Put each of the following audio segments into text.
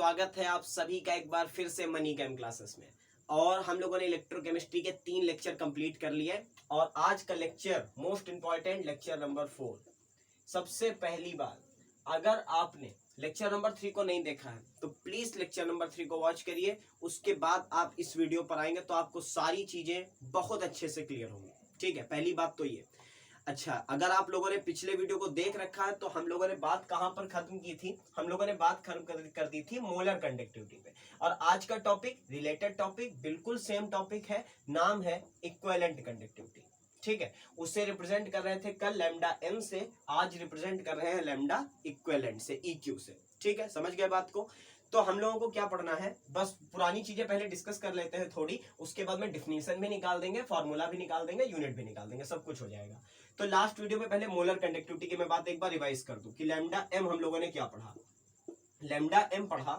स्वागत है आप सभी का एक बार फिर से मनी कैम क्लासेस में। और हम लोगों ने इलेक्ट्रोकेमिस्ट्री के 3 लेक्चर कंप्लीट कर लिए और आज का lecture most important lecture number 4। सबसे पहली बात, अगर आपने लेक्चर नंबर 3 को नहीं देखा है तो प्लीज लेक्चर नंबर 3 को वॉच करिए। उसके बाद आप इस वीडियो पर आएंगे तो आपको सारी चीजें बहुत अच्छे से क्लियर होंगी। ठीक है, पहली बात तो ये। अच्छा, अगर आप लोगों ने पिछले वीडियो को देख रखा है तो हम लोगों ने बात कहां पर खत्म की थी? हम लोगों ने बात खत्म कर दी थी मोलर कंडक्टिविटी पे। और आज का टॉपिक रिलेटेड टॉपिक, बिल्कुल सेम टॉपिक है, नाम है इक्विवेलेंट कंडक्टिविटी। ठीक है, उसे रिप्रेजेंट कर रहे थे कल लैम्डा एम से, आज रिप्रेजेंट कर रहे हैं लैम्डा इक्विवेलेंट से, EQ से। ठीक है, समझ गए बात को? तो हम लोगों को क्या पढ़ना है, बस पुरानी चीजें पहले डिस्कस कर लेते हैं थोड़ी, उसके बाद में डिफिनीशन भी निकाल देंगे, फॉर्मूला भी निकाल देंगे, यूनिट भी निकाल देंगे, सब कुछ हो जाएगा। तो लास्ट वीडियो में पहले मोलर कंडक्टिविटी की मैं बात एक बार रिवाइज कर दूं कि लैम्डा एम हम लोगों ने क्या पढ़ा। लैम्डा एम पढ़ा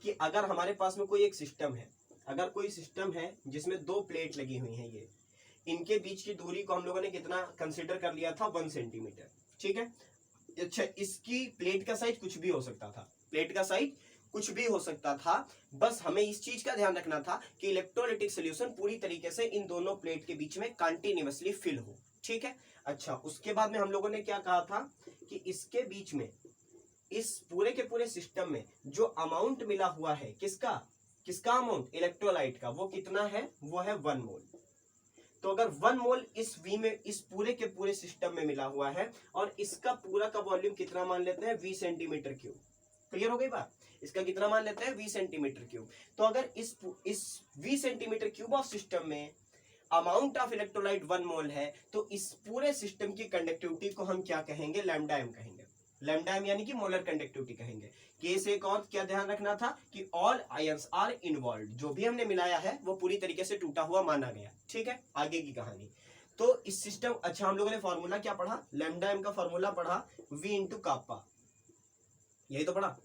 कि अगर हमारे पास में कोई एक सिस्टम है, अगर कोई सिस्टम है जिसमें 2 प्लेट लगी हुई हैं, ये इनके बीच की दूरी को हम लोगों ने कितना कंसिडर कर लिया था? 1 सेंटीमीटर। ठीक है, अच्छा, इसकी प्लेट का साइज कुछ भी हो सकता था, प्लेट का साइज कुछ भी हो सकता था। बस हमें इस चीज का ध्यान रखना था कि इलेक्ट्रोलाइटिक सॉल्यूशन पूरी तरीके से इन दोनों प्लेट के बीच में कंटिन्यूअसली फिल हो। ठीक है, अच्छा, उसके बाद में हम लोगों ने क्या कहा था कि इसके बीच में, इस पूरे के पूरे सिस्टम में जो अमाउंट मिला हुआ है, किसका किसका अमाउंट? इलेक्ट्रोलाइट का। वो कितना है? वो है 1 मोल। तो अगर 1 मोल इस V में, इस पूरे के पूरे सिस्टम में मिला हुआ है और इसका पूरा का वॉल्यूम कितना मान लेते हैं? 20 सेंटीमीटर क्यूब। क्लियर हो गई बात? इसका कितना मान लेते हैं? 20 सेंटीमीटर क्यूब। तो अगर इस 20 सेंटीमीटर क्यूब ऑफ सिस्टम में अमाउंट ऑफ इलेक्ट्रोलाइट 1 मोल है तो इस पूरे सिस्टम की कंडक्टिविटी को हम क्या कहेंगे? लैम्डा एम कहेंगे। लैम्डा एम यानी कि मोलर कंडक्टिविटी कहेंगे। केस एक और क्या ध्यान रखना था कि ऑल आयंस आर इन्वॉल्व्ड, जो भी हमने मिलाया है वो पूरी तरीके से टूटा हुआ माना गया। ठीक है, आगे की कहानी। तो इस सिस्टम, अच्छा, हम लोगों ने फॉर्मूला क्या पढ़ा? लैम्डा एम का फॉर्मूला पढ़ा V इंटू कापा, यही तो पढ़ा,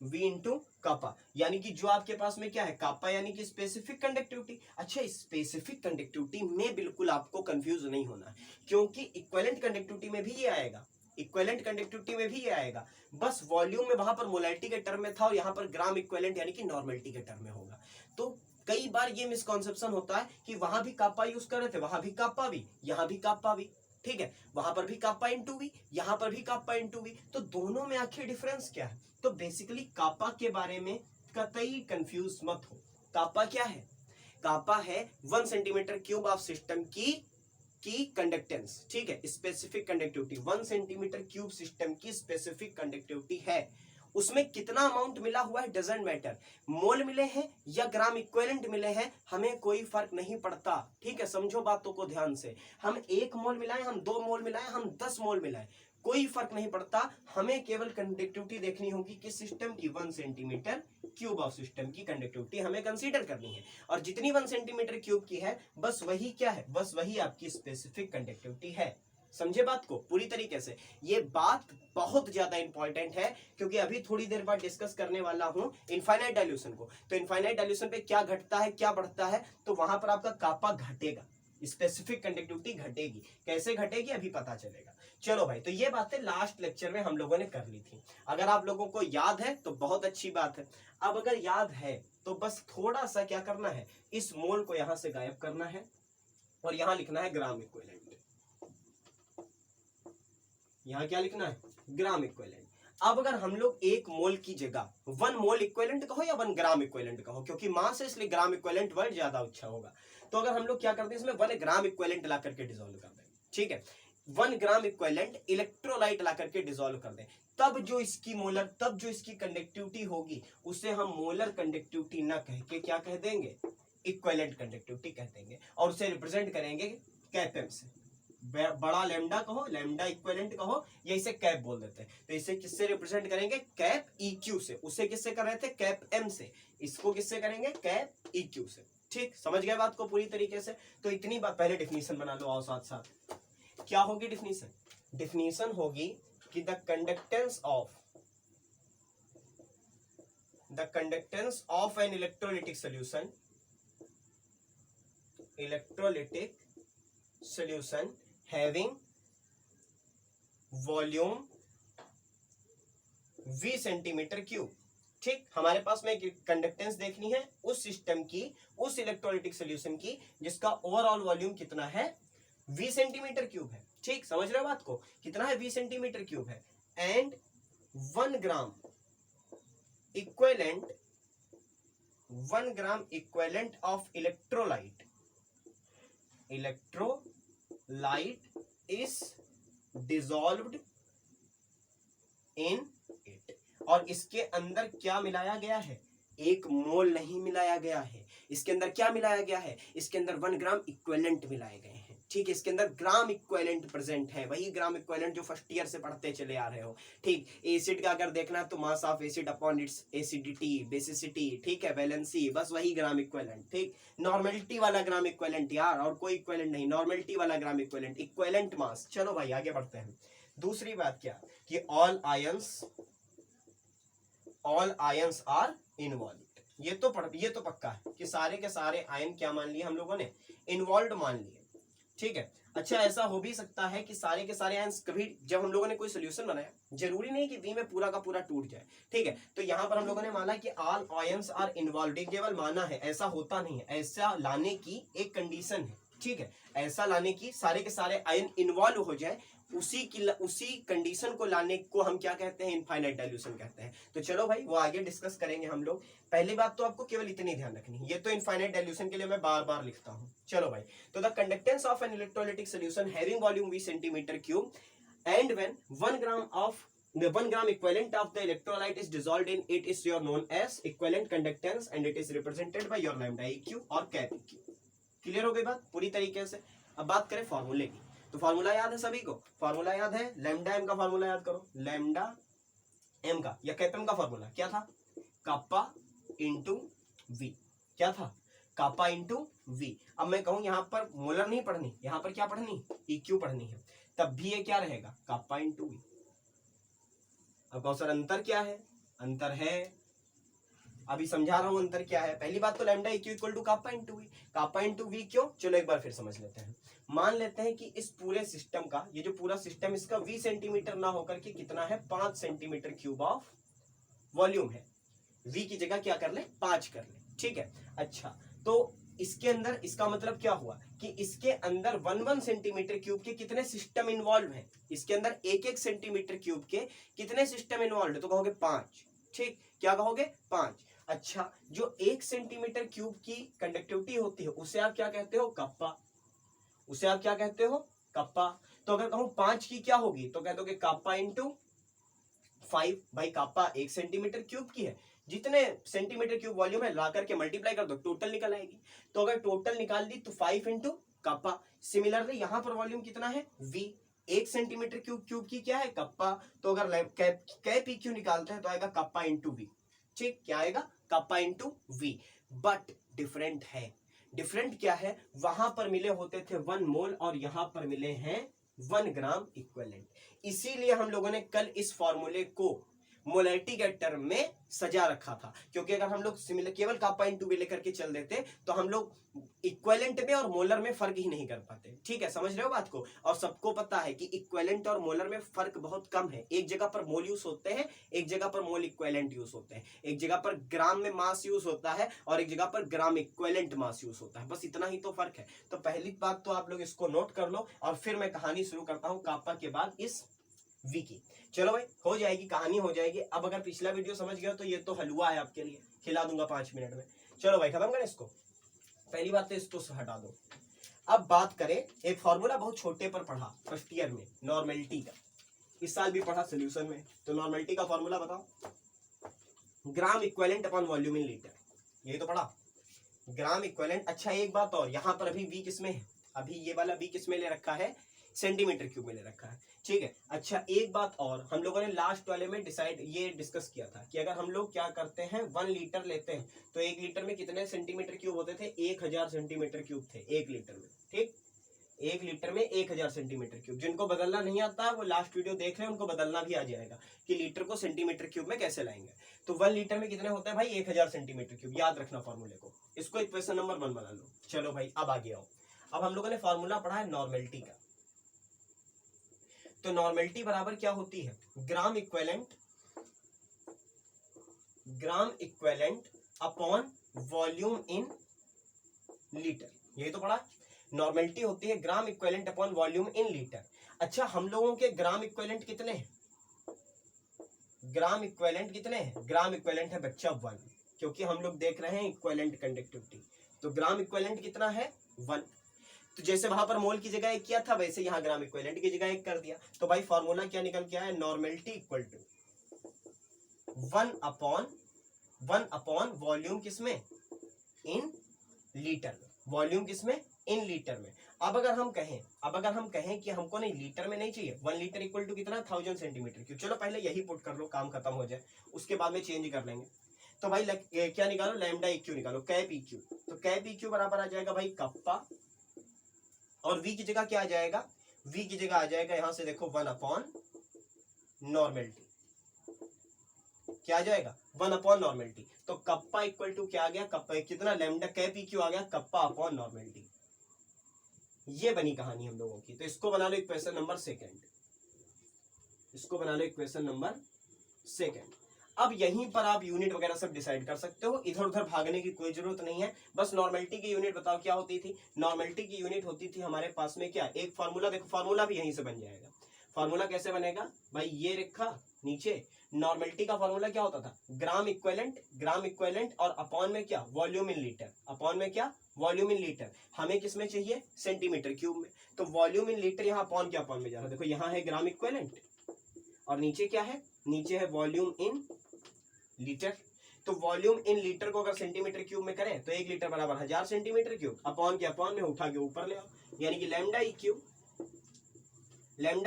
V इंटू कापा, यानी कि जो आपके पास में क्या है? कापा यानी कि स्पेसिफिक कंडक्टिविटी। अच्छा, स्पेसिफिक कंडक्टिविटी में बिल्कुल आपको कंफ्यूज नहीं होना है, क्योंकि इक्विवेलेंट कंडक्टिविटी में भी ये आएगा, इक्विवेलेंट कंडक्टिविटी में भी ये आएगा। बस वॉल्यूम में वहां पर मोलैरिटी के टर्म में था और यहां पर ग्राम इक्विवेलेंट यानी कि नॉर्मलिटी के टर्म में होगा। तो कई बार ये मिसकॉन्सेप्शन होता है कि वहां भी कापा यूज कर रहे थे, वहां भी कापा भी, यहां भी कापा भी। ठीक है, वहां पर भी कापा इंटू वी, यहां पर भी कापा इंटू वी, तो दोनों में आखिर डिफरेंस क्या है? तो बेसिकली कापा के बारे में कतई कंफ्यूज मत हो। कापा क्या है? कापा है 1 सेंटीमीटर क्यूब ऑफ सिस्टम की कंडक्टेंस। ठीक है, specific conductivity 1 centimetre cube system की स्पेसिफिक कंडक्टिविटी है। उसमें कितना अमाउंट मिला हुआ है डजंट मैटर, मोल मिले हैं या ग्राम इक्विवेलेंट मिले हैं, हमें कोई फर्क नहीं पड़ता। ठीक है, समझो बातों को ध्यान से। हम 1 मोल मिलाएं, हम 2 मोल मिलाएं, हम 10 मोल मिलाएं, कोई फर्क नहीं पड़ता। हमें केवल कंडक्टिविटी देखनी होगी किस सिस्टम की? 1 सेंटीमीटर क्यूब ऑफ सिस्टम की कंडक्टिविटी हमें कंसीडर करनी है। और जितनी 1 सेंटीमीटर क्यूब की है, बस वही क्या है? बस वही आपकी स्पेसिफिक कंडक्टिविटी है। समझे बात को पूरी तरीके से? ये बात बहुत ज्यादा इंपॉर्टेंट है, क्योंकि अभी थोड़ी देर बाद डिस्कस करने वाला हूं इनफाइनाइट डाइल्यूशन को। तो इनफाइनाइट डाइल्यूशन पे क्या घटता है, क्या बढ़ता है, तो वहां पर आपका कापा घटेगा, स्पेसिफिक कंडक्टिविटी घटेगी। कैसे घटेगी अभी पता चलेगा। चलो भाई, तो ये बातें लास्ट लेक्चर में हम लोगों ने कर ली थी। अगर आप लोगों को याद है तो बहुत अच्छी बात है। अब अगर याद है तो बस थोड़ा सा क्या करना है, इस मोल को यहां से गायब करना है और यहां लिखना है ग्राम इक्विवेलेंट। यहां क्या लिखना है? Gram equivalent. अब अगर हम लोग 1 मोल की जगह 1 मोल इक्विवेलेंट कहो या 1 ग्राम इक्विवेलेंट कहो, क्योंकि मास है इसलिए ग्राम इक्विवेलेंट वर्ड ज्यादा अच्छा होगा। तो अगर हम लोग क्या करते हैं, इसमें 1 ग्राम इक्विवेलेंट ला करके डिसॉल्व कर दें। ठीक है, 1 ग्राम इक्विवेलेंट इलेक्ट्रोलाइट ला करके डिसॉल्व कर दें, तब जो इसकी कंडक्टिविटी होगी उसे हम मोलर कंडक्टिविटी ना कह के क्या कह देंगे? इक्विवेलेंट कंडक्टिविटी कह देंगे, और उसे रिप्रेजेंट करेंगे कैप से। बड़ा लैम्डा कहो, लैम्डा इक्विवेलेंट कहो, या इसे कैप बोल देते हैं। तो इसे किससे रिप्रेजेंट करेंगे? कैप EQ से। उसे किससे कर रहे थे? कैप M से। इसको किससे करेंगे? कैप EQ से। ठीक, समझ गए बात को पूरी तरीके से? तो इतनी बात, पहले डिफिनीशन बना लो आओ साथ साथ। क्या होगी डिफिनीशन? डिफिनीशन होगी कि the conductance of an electrolytic solution having volume V centimetre cube ठीक, हमारे पास में कंडक्टेंस देखनी है उस सिस्टम की, उस इलेक्ट्रोलाइटिक सोल्यूशन की जिसका ओवरऑल वॉल्यूम कितना है, 20 सेंटीमीटर क्यूब है। ठीक, समझ रहे हो बात को, कितना है, 20 सेंटीमीटर क्यूब है। And 1 gram equivalent, 1 gram equivalent of electrolyte is dissolved in it. और इसके अंदर क्या मिलाया गया है, 1 मोल नहीं मिलाया गया है, इसके अंदर क्या मिलाया गया है, इसके अंदर 1 ग्राम इक्विवेलेंट मिलाए गए हैं। ठीक है, इसके अंदर ग्राम इक्विवेलेंट प्रेजेंट है, वही ग्राम इक्विवेलेंट जो फर्स्ट ईयर से पढ़ते चले आ रहे हो। ठीक, एसिड का अगर देखना है तो mass of acid upon its acidity, basicity, ठीक है, वैलेंसी, बस वही ग्राम इक्विवेलेंट। ठीक, नॉर्मेलिटी वाला ग्राम इक्विवेलेंट यार, और कोई इक्विवेलेंट नहीं, नॉर्मेलिटी वाला ग्राम इक्विवेलेंट, इक्विवेलेंट मास। चलो भाई आगे बढ़ते हैं। दूसरी बात क्या कि ऑल आयंस आर इन्वॉल्व। ये तो पक्का है कि सारे के सारे आयन क्या मान लिए हम लोगों ने, इन्वॉल्व मान लिए। ठीक है, अच्छा ऐसा हो भी सकता है कि सारे के सारे आयंस, कभी जब हम लोगों ने कोई सोल्यूशन बनाया, जरूरी नहीं कि वी में पूरा का पूरा टूट जाए। ठीक है, तो यहां पर हम लोगों ने माना कि ऑल आयंस आर इन्वॉल्व, केवल माना है, ऐसा होता नहीं है, ऐसा लाने की एक कंडीशन है। ठीक है, ऐसा लाने की सारे के सारे आयन इन्वॉल्व हो जाए, उसी कंडीशन को लाने को हम क्या कहते हैं, इनफाइनाइट डाइल्यूशन कहते हैं। तो चलो भाई वो आगे डिस्कस करेंगे हम लोग। पहली बात तो आपको केवल इतनी ध्यान रखनी है, ये तो इनफाइनाइट डाइल्यूशन के लिए मैं बार बार लिखता हूं। चलो भाई, तो the conductance of an electrolytic solution having volume 20 centimetre cube and when 1 gram equivalent of the electrolyte is dissolved in it is your known as equivalent conductance and it is represented by your lambda eq और cap eq। Clear हो गई बात पूरी तरीके से। अब बात करें फॉर्मूले की, तो फॉर्मूला याद है सभी को, फॉर्मूला याद है, लैम्डा एम का फॉर्मूला याद करो, लैम्डा एम का या कैप एम का फॉर्मूला क्या था, कापा इंटू वी। क्या था, कापा इंटू वी। अब मैं कहूं यहां पर मोलर नहीं पढ़नी, यहां पर क्या पढ़नी, इक्यू पढ़नी है, तब भी ये क्या रहेगा, कापा इंटू वी। अब कहो सर अंतर क्या है, अंतर है, अभी समझा रहा हूं अंतर क्या है। पहली बात तो lambda eq equal to kappa into V, kappa into V क्यों, चलो एक बार फिर समझ लेते हैं। मान लेते हैं कि इस पूरे सिस्टम का, ये जो पूरा सिस्टम इसका 20 सेंटीमीटर ना होकर के कितना है, 5 सेंटीमीटर क्यूब ऑफ वॉल्यूम है। वी की जगह क्या कर ले, 5 कर ले। ठीक है, अच्छा तो इसके अंदर, इसका मतलब क्या हुआ कि इसके अंदर 1 सेंटीमीटर क्यूब के कितने सिस्टम इन्वॉल्व हैं, इसके अंदर 1 सेंटीमीटर क्यूब के कितने सिस्टम इन्वॉल्व है, तो कहोगे 5। ठीक, क्या कहोगे, 5। अच्छा, जो 1 सेंटीमीटर क्यूब की कंडक्टिविटी होती है उसे आप क्या कहते हो, कप्पा, उसे आप क्या कहते हो, कप्पा। तो अगर कहूं 5 की क्या होगी, तो कह दोगे काप्पा इंटू 5। भाई काप्पा 1 सेंटीमीटर क्यूब की है, जितने सेंटीमीटर क्यूब वॉल्यूम है ला करके मल्टीप्लाई कर दो, टोटल निकल आएगी। तो अगर टोटल निकाल दी तो 5 इंटू काप्पा। सिमिलरली यहां पर वॉल्यूम कितना है, v, 1 सेंटीमीटर क्यूब की क्या है, कप्पा। तो अगर कैप इक्यू निकालते हैं तो आएगा कप्पा इंटू वी। ठीक, क्या आएगा, kappa into V. But different है, डिफरेंट क्या है, वहां पर मिले होते थे 1 मोल और यहां पर मिले हैं 1 ग्राम इक्विवेलेंट। इसीलिए हम लोगों ने कल इस फॉर्मूले को मोलैरिटी के टर्म में सजा रखा था, क्योंकि अगर हम लोग सिमिलर केवल कापा इंटू वी लेकर के चल देते तो हम लोग इक्विवेलेंट में और मोलर में फर्क ही नहीं कर पाते। ठीक है, समझ रहे हो बात को। और सबको पता है कि इक्विवेलेंट और मोलर में फर्क बहुत कम है, एक जगह पर मोल यूज होते हैं, एक जगह पर मोल इक्विवेलेंट यूज होते हैं, एक जगह पर ग्राम में मास यूज होता है और एक जगह पर ग्राम इक्विवेलेंट मास यूज होता है, बस इतना ही तो फर्क है। तो पहली बात तो आप लोग इसको नोट कर लो और फिर मैं कहानी शुरू करता हूं कापा के बाद इस वी की। चलो भाई हो जाएगी कहानी, हो जाएगी। अब अगर पिछला वीडियो समझ गया तो ये तो हलवा है आपके लिए, खिला दूंगा 5 मिनट में। चलो भाई खत्म करें इसको, पहली बात तो इसको हटा दो। अब बात करें, एक फॉर्मूला बहुत छोटे पर पढ़ा फर्स्ट ईयर में, नॉर्मेलिटी का, इस साल भी पढ़ा सोल्यूशन में। तो नॉर्मेलिटी का फॉर्मूला बताओ, gram equivalent upon volume in litre, यही तो पढ़ा, ग्राम इक्विवेलेंट। अच्छा एक बात और, यहाँ पर अभी वी किसमें है, अभी ये वाला वी किसमें ले रखा है, सेंटीमीटर क्यूब में ले रखा है। ठीक है, अच्छा एक बात और, हम लोगों ने लास्ट वाले में ये डिस्कस किया था कि अगर हम लोग क्या करते हैं 1 लीटर लेते हैं तो 1 लीटर में कितने सेंटीमीटर क्यूब होते थे, 1000 सेंटीमीटर क्यूब थे 1 लीटर में। ठीक, 1 लीटर में 1000 सेंटीमीटर क्यूब। जिनको बदलना नहीं आता है वो लास्ट वीडियो देख रहे हैं, उनको बदलना भी आ जाएगा कि लीटर को सेंटीमीटर क्यूब में कैसे लाएंगे। तो 1 लीटर में कितने होते हैं भाई, 1000 सेंटीमीटर क्यूब। याद रखना फॉर्मूले को, इसको इक्वेशन नंबर 1 बना लो। चलो भाई अब आगे आओ। अब हम लोगों ने फॉर्मूला पढ़ा है नॉर्मेलिटी का, तो नॉर्मेलिटी बराबर क्या होती है, gram equivalent gram equivalent upon volume in litre, यही तो पढ़ा। नॉर्मेलिटी होती है gram equivalent upon volume in litre. अच्छा हम लोगों के ग्राम इक्विवेलेंट कितने हैं, ग्राम इक्विवेलेंट कितने हैं, ग्राम इक्विवेलेंट है बच्चा 1, क्योंकि हम लोग देख रहे हैं इक्विवेलेंट कंडक्टिविटी, तो ग्राम इक्विवेलेंट कितना है 1। तो जैसे वहां पर मोल की जगह एक किया था वैसे यहाँ ग्राम इक्विवेलेंट की जगह एक कर दिया। तो भाई फॉर्मूला क्या निकल के आया, normality equal to 1 upon volume किसमें, इन लीटर में, वॉल्यूम किसमें, इन लीटर में। अब अगर हम कहें कि हमको नहीं लीटर में नहीं चाहिए, 1 लीटर इक्वल टू कितना 1000 सेंटीमीटर क्यूब। चलो पहले यही पुट कर लो, काम खत्म हो जाए, उसके बाद में चेंज कर लेंगे। तो भाई क्या निकालो, लैम्डा इक्यू निकालो, कैप इक्यू। तो कैप इक्यू बराबर आ जाएगा भाई कप्पा, और वी की जगह क्या आ जाएगा, वी की जगह आ जाएगा यहां से देखो 1 अपॉन नॉर्मेलिटी, क्या आ जाएगा 1 अपॉन नॉर्मेलिटी। तो कप्पा इक्वल टू क्या आ गया, कप्पा कितना लैम्डा कैप इक्यू आ गया कप्पा अपॉन नॉर्मेलिटी। ये बनी कहानी हम लोगों की। तो इसको बना लो इक्वेशन नंबर सेकंड, इसको बना लो इक्वेशन नंबर सेकंड। अब यहीं पर आप यूनिट वगैरह सब डिसाइड कर सकते हो, इधर उधर भागने की कोई जरूरत नहीं है। बस नॉर्मेलिटी की यूनिट बताओ क्या होती थी, नॉर्मेलिटी की यूनिट होती थी हमारे पास में क्या, एक फार्मूला, देखो फार्मूला भी यहीं से बन जाएगा। फार्मूला कैसे बनेगा भाई, ये रेखा नीचे, नॉर्मेलिटी का फार्मूला क्या होता था, ग्राम इक्विवेलेंट और अपॉन में क्या, वॉल्यूम इन लीटर, अपॉन में क्या, वॉल्यूम इन लीटर। हमें किसमें चाहिए, सेंटीमीटर क्यूब में। तो वॉल्यूम इन लीटर यहाँ अपॉन क्या, अपॉन में जा रहा है, देखो यहाँ है ग्राम इक्विवेलेंट और नीचे क्या है, नीचे है वॉल्यूम इन लीटर। तो वॉल्यूम इन लीटर को अगर सेंटीमीटर क्यूब में करें तो 1 लीटर बराबर 1000 सेंटीमीटर क्यूब, अपॉन के अपॉन में उठा के ऊपर ले आओ, यानी कि लैम्डा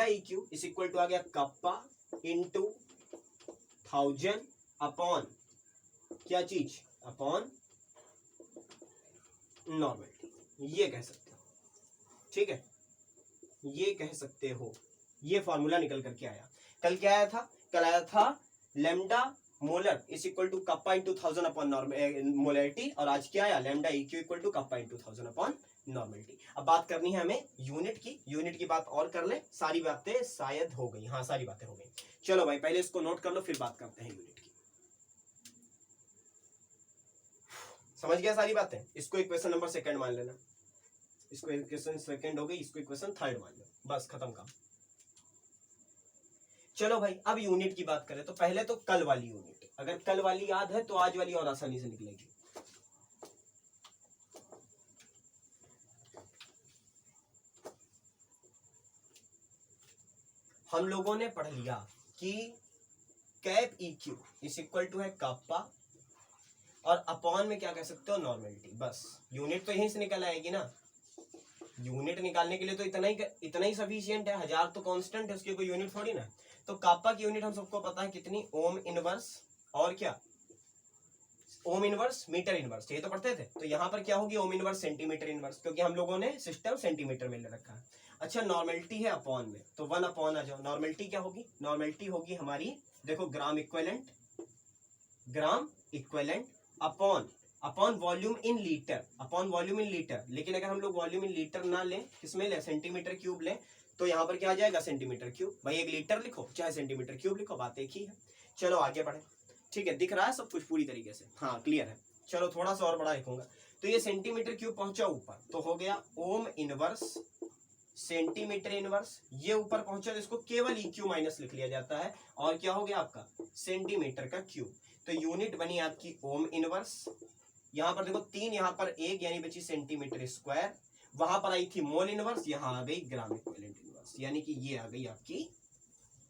इक्यू इज इक्वल टू आ गया कप्पा इंटू 1000 अपॉन क्या चीज, अपॉन नॉर्मेलिटी, ये कह सकते हो, ठीक है, ये कह सकते हो। ये फॉर्मूला निकल करके आया। कल क्या आया था, कल आया था lambda molar is equal to kappa into 1000 upon molarity, और आज क्या आया, lambda eq equal to kappa into 1000 upon normality. अब बात करनी है हमें यूनिट की बात और कर ले, सारी बातें शायद हो गई, हाँ सारी बातें हो गई। चलो भाई पहले इसको नोट कर लो फिर बात करते हैं यूनिट की। समझ गया सारी बातें, इसको इक्वेशन नंबर सेकंड मान लेना, इसको इक्वेशन सेकंड हो गई, इसको इक्वेशन थर्ड मान लो, बस खत्म काम। चलो भाई अब यूनिट की बात करें तो पहले तो कल वाली यूनिट, अगर कल वाली याद है तो आज वाली और आसानी से निकलेगी। हम लोगों ने पढ़ लिया कि कैप इक्यू इज इक्वल टू है कप्पा और अपॉन में क्या कह सकते हो, नॉर्मेलिटी। बस यूनिट तो यहीं से निकल आएगी ना, यूनिट निकालने के लिए तो इतना ही सफिशिएंट है, 1000 तो कांस्टेंट है, उसकी कोई यूनिट थोड़ी ना। तो कापा की यूनिट हम सबको पता है कितनी, ओम इनवर्स, और क्या ओम इनवर्स मीटर इनवर्स, ये तो पढ़ते थे। तो यहाँ पर क्या होगी, ओम इनवर्स सेंटीमीटर इनवर्स, क्योंकि हम लोगों ने सिस्टम सेंटीमीटर में ले रखा है। अच्छा नॉर्मेलिटी है अपॉन में, तो 1 अपॉन आ जाओ, नॉर्मेलिटी क्या होगी, नॉर्मेलिटी होगी हमारी देखो gram equivalent upon volume in litre, लेकिन अगर हम लोग वॉल्यूम इन लीटर ना लें, किसमें ले, सेंटीमीटर क्यूब लें, तो यहाँ पर क्या आ जाएगा, सेंटीमीटर क्यूब। भाई 1 लीटर लिखो चाहे सेंटीमीटर क्यूब लिखो, बात एक ही है। चलो आगे बढ़े, ठीक है, दिख रहा है सब कुछ पूरी तरीके से, हाँ क्लियर है। चलो थोड़ा सा और बड़ा लिखूंगा, तो ये सेंटीमीटर क्यूब पहुंचा ऊपर, तो हो गया ओम इनवर्स सेंटीमीटर इनवर्स, ये ऊपर पहुंचा तो इसको केवल इक्यू माइनस लिख लिया जाता है, और क्या हो गया आपका सेंटीमीटर का क्यूब। तो यूनिट बनी आपकी ओम इनवर्स, यहाँ पर देखो 3, यहाँ पर 1, यानी बची सेंटीमीटर स्क्वायर, वहां पर आई थी मोल इनवर्स, यहाँ आ गई ग्राम इक्विवेलेंट इनवर्स, यानी कि ये आ गई आपकी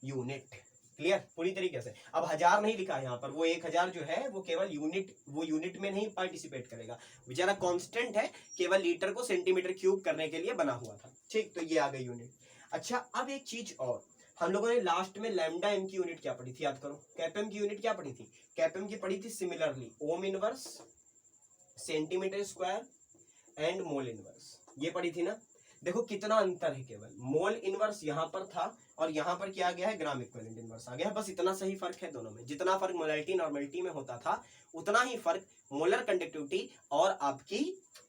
यूनिट। क्लियर पूरी तरीके से। अब 1000 नहीं लिखा यहाँ पर, वो 1000 जो है वो केवल यूनिट में नहीं पार्टिसिपेट करेगा, बेचारा कांस्टेंट है, केवल लीटर को सेंटीमीटर क्यूब करने के लिए बना हुआ था, ठीक। तो ये आ गई यूनिट। अच्छा अब एक चीज और, हम लोगों ने लास्ट में लैम्डा एम की यूनिट क्या पढ़ी थी, याद करो, कैपएम की यूनिट क्या पढ़ी थी, कैपएम की पढ़ी थी similarly Om inverse centimetre square and mole inverse, ये पढ़ी थी ना। देखो कितना अंतर है, केवल मोल इनवर्स यहाँ पर था और यहाँ पर क्या आ गया है, ग्राम इक्विवेलेंट इनवर्स आ गया है। बस इतना सही फर्क है दोनों में। जितना फर्क मोलैलिटी नॉर्मेलिटी में होता था उतना ही फर्क मोलर कंडक्टिविटी और आपकी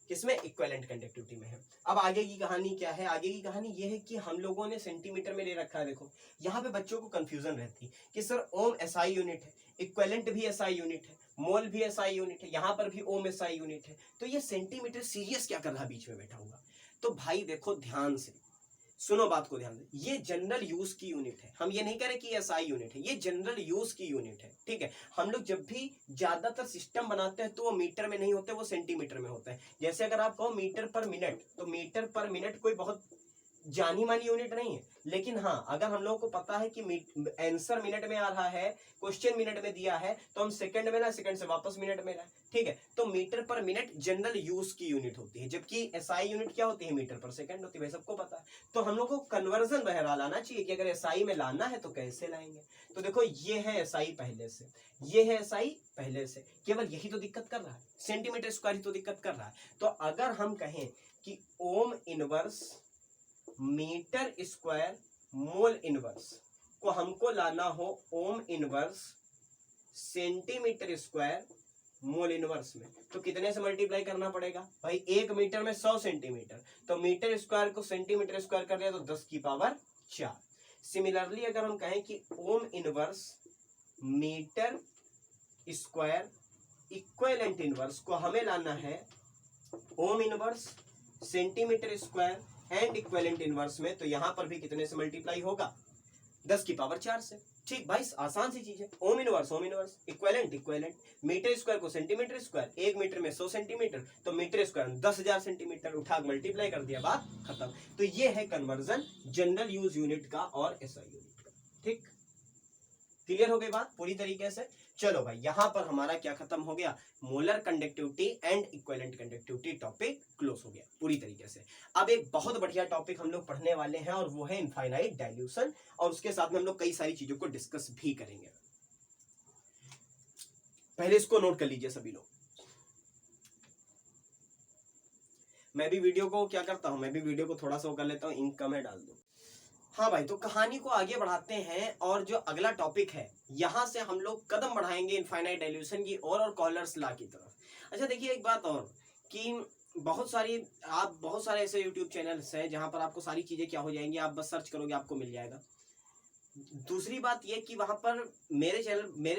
किसमें, इक्विवेलेंट कंडक्टिविटी में है। अब आगे की कहानी क्या है, आगे की कहानी ये है कि हम लोगों ने सेंटीमीटर में ले रखा है। देखो यहाँ पे बच्चों को कंफ्यूजन रहती है कि सर ओम एसआई यूनिट है, इक्विवेलेंट भी एसआई यूनिट है, मोल भी एसआई यूनिट है, यहाँ पर भी ओम एसआई यूनिट है, तो ये सेंटीमीटर सीरियस क्या कर रहा बीच में बैठा हुआ। तो भाई देखो ध्यान से सुनो, बात को ध्यान से, ये जनरल यूज की यूनिट है। हम ये नहीं कह रहे कि एसआई यूनिट है, ये जनरल यूज की यूनिट है, ठीक है। हम लोग जब भी ज्यादातर सिस्टम बनाते हैं तो वो मीटर में नहीं होते, वो सेंटीमीटर में होता है। जैसे अगर आप कहो मीटर पर मिनट, तो मीटर पर मिनट कोई बहुत जानी मानी यूनिट नहीं है, लेकिन हाँ अगर हम लोगों को पता है कि आंसर मिनट में आ रहा है, क्वेश्चन मिनट में दिया है, तो हम सेकंड में ना, सेकंड से वापस मिनट में ना, ठीक है। तो मीटर पर मिनट जनरल यूज की यूनिट होती है, जबकि एसआई यूनिट क्या होती है, मीटर पर सेकंड होती है, भाई सबको पता है। तो हम लोग को कन्वर्जन बहरहाल आना चाहिए कि अगर एसआई में लाना है तो कैसे लाएंगे। तो देखो ये है एसआई पहले से, ये है एसआई पहले से, केवल यही तो दिक्कत कर रहा है, सेंटीमीटर स्क्वायर ही तो दिक्कत कर रहा है। तो अगर हम कहें कि ohm inverse metre square mole inverse को हमको लाना हो ohm inverse centimetre square mole inverse में, तो कितने से मल्टीप्लाई करना पड़ेगा भाई, 1 मीटर में 100 सेंटीमीटर, तो मीटर स्क्वायर को सेंटीमीटर स्क्वायर कर दिया तो 10 की पावर 4। सिमिलरली अगर हम कहें कि ohm inverse metre square equivalent inverse को हमें लाना है ohm inverse centimetre square and equivalent inverse में, तो यहां पर भी कितने से मल्टीप्लाई होगा, 10 की पावर 4 से। ठीक भाई, आसान सी चीज है। Ohm inverse equivalent equivalent, metre square को सेंटीमीटर स्क्वायर, 1 मीटर में 100 सेंटीमीटर, तो मीटर स्क्वायर 10,000 सेंटीमीटर, उठा मल्टीप्लाई कर दिया, बात खत्म। तो ये है कन्वर्जन जनरल यूज यूनिट का और एसआई यूनिट का। ठीक, क्लियर हो गई बात पूरी तरीके से। चलो भाई यहां पर हमारा क्या खत्म हो गया, molar conductivity and equivalent conductivity topic close हो गया पूरी तरीके से। अब एक बहुत बढ़िया टॉपिक हम लोग पढ़ने वाले हैं और वो है इनफाइनाइट डाइल्यूशन, और उसके साथ में हम लोग कई सारी चीजों को डिस्कस भी करेंगे। पहले इसको नोट कर लीजिए सभी लोग। मैं भी वीडियो को क्या करता हूं, मैं भी वीडियो को थोड़ा सा कर लेता हूं, इंक में डाल दूं। हाँ भाई, तो कहानी को आगे बढ़ाते हैं और जो अगला टॉपिक है यहां से हम लोग कदम बढ़ाएंगे इनफाइनाइट डाइल्यूशन की और कॉलर्स लॉ की तरफ। अच्छा देखिए एक बात और कि बहुत सारे ऐसे यूट्यूब चैनल्स हैं जहां पर आपको सारी चीजें क्या हो जाएंगी, आप बस सर्च करोगे आपको मिल जाएगा। दूसरी बात ये कि वहां पर मेरे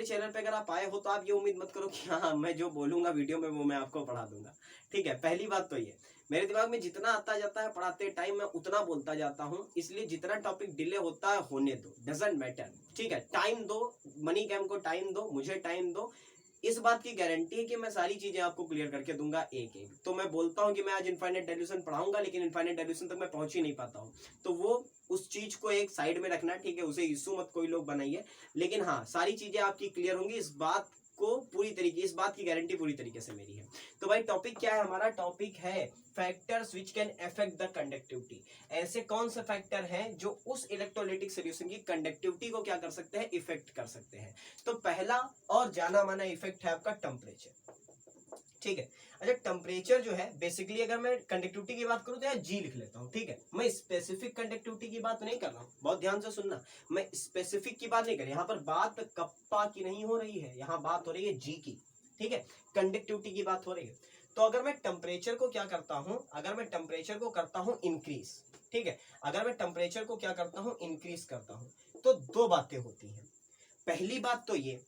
चैनल पे अगर आप आए हो तो आप ये उम्मीद मत करो कि हाँ मैं जो बोलूंगा वीडियो में वो मैं आपको पढ़ा दूंगा, ठीक है। पहली बात तो ये, मेरे दिमाग में जितना आता जाता है पढ़ाते टाइम मैं उतना बोलता जाता हूँ, इसलिए जितना टॉपिक डिले होता है होने दो, डजंट मैटर, ठीक है। टाइम दो, मनी कैम को टाइम दो, मुझे टाइम दो, इस बात की गारंटी है कि मैं सारी चीजें आपको क्लियर करके दूंगा एक एक। तो मैं बोलता हूं कि मैं आज इनफाइनाइट डाइल्यूशन पढ़ाऊंगा, लेकिन इनफाइनाइट डाइल्यूशन तक मैं पहुंच ही नहीं पाता हूं, तो वो उस चीज को एक साइड में रखना, ठीक है, उसे इशू मत कोई लोग बनाइए। लेकिन हाँ सारी चीजें आपकी क्लियर होंगी, इस बात को पूरी तरीके, इस बात की गारंटी पूरी तरीके से मेरी है। तो भाई टॉपिक क्या है हमारा, टॉपिक है factors which can affect the conductivity. ऐसे कौन से फैक्टर हैं जो उस इलेक्ट्रोलाइटिक सॉल्यूशन की कंडक्टिविटी को क्या कर सकते हैं, इफेक्ट कर सकते हैं। तो पहला और जाना माना इफेक्ट है आपका टेम्परेचर, ठीक है। अच्छा टेम्परेचर जो है बेसिकली अगर मैं कंडक्टिविटी की बात करूं तो यार जी लिख लेता हूं, ठीक है। मैं स्पेसिफिक कंडक्टिविटी की बात नहीं कर रहा हूं, बहुत ध्यान से सुनना, मैं स्पेसिफिक की बात नहीं कर रही, यहाँ पर बात कप्पा की नहीं हो रही है, यहाँ बात हो रही है जी की, ठीक है, कंडक्टिविटी की बात हो रही है। तो अगर मैं टेम्परेचर को क्या करता हूं, अगर मैं टेम्परेचर को करता हूं इंक्रीज, ठीक है, अगर मैं टेम्परेचर को क्या करता हूं, इंक्रीज करता हूं, तो दो बातें होती हैं। पहली बात तो ये